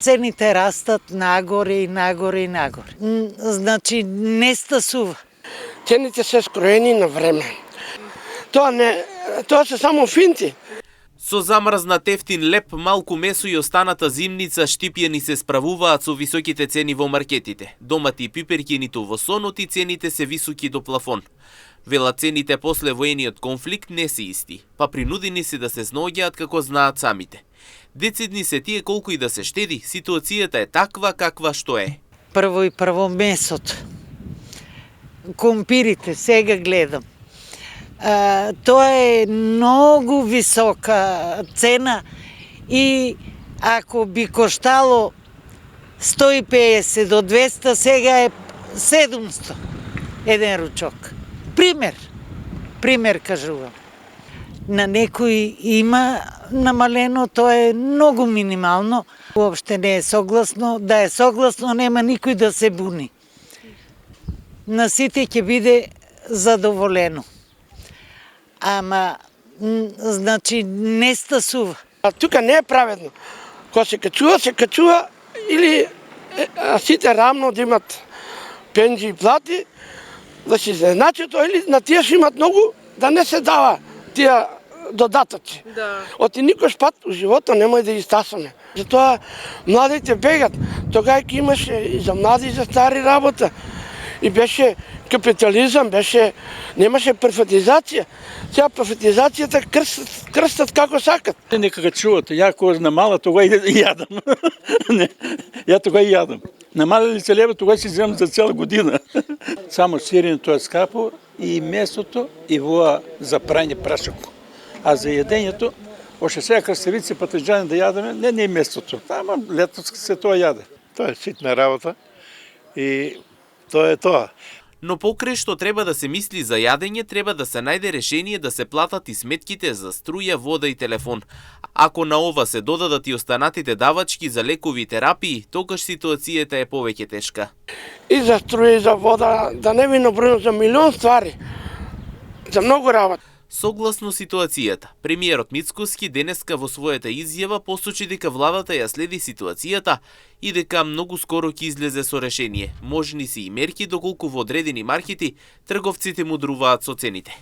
Цените растат нагоре и нагоре и нагоре. Значи не стасува. Цените се скроени на време. Тоа се само финти. Со замрзнат ефтин леп, малку месо и останата зимница, штипјани се справуваат со високите цени во маркетите. Домати и пиперки ниту во сонот и цените се високи до плафон. Велат цените после воениот конфликт не се исти, па принудени се да се снаоѓаат како знаат самите. Децидни се тие колку и да се штеди, ситуацијата е таква каква што е. Прво месото. Компирите, сега гледам. Тоа е многу висока цена и ако би коштало 150 до 200, сега е 700 еден ручок. Пример кажувам. На некои има намалено, тоа е многу минимално. Уопште не е согласно, да е согласно нема никој да се буни. На сите ќе биде задоволено. Ама, значи, не стасува. А тука не е праведно. Кога се качува или сите рамно да имат пензии и плати, да се изначи тоа, или на тие што имат многу, да не се дава тие додатоци. Да. Оти никош пат у живота немој да ги стасаме. Затоа младите бегат. Тогава ќе имаше и за млади и за стари работа. И беше капитализам, немаше приватизација. Сега приватизацијата крстат како сакат. Некако чувате, ја кога намала, тога и јадам. Ја тога и јадам. Намалили се лева, тога си земам за цела година. Само сиренето е скапо и месото и воа за прање прашако. А за јадењето, още сега краставици, патаџани да јадеме, не е месото. Ама лето се тоа јаде. Тоа е ситна работа и тоа е тоа. Но покрај што треба да се мисли за јадење, треба да се најде решение да се платат и сметките за струја, вода и телефон. Ако на ова се додадат и останатите давачки за лекови и терапии, тогаш ситуацијата е повеќе тешка. И за струја и за вода, да не ви набројам за милион ствари, за многу работа. Согласно ситуацијата, премиерот Мицкоски денеска во својата изјава посочи дека владата ја следи ситуацијата и дека многу скоро ќе излезе со решение. Можни се и мерки доколку во одредени маркети трговците мудруваат со цените.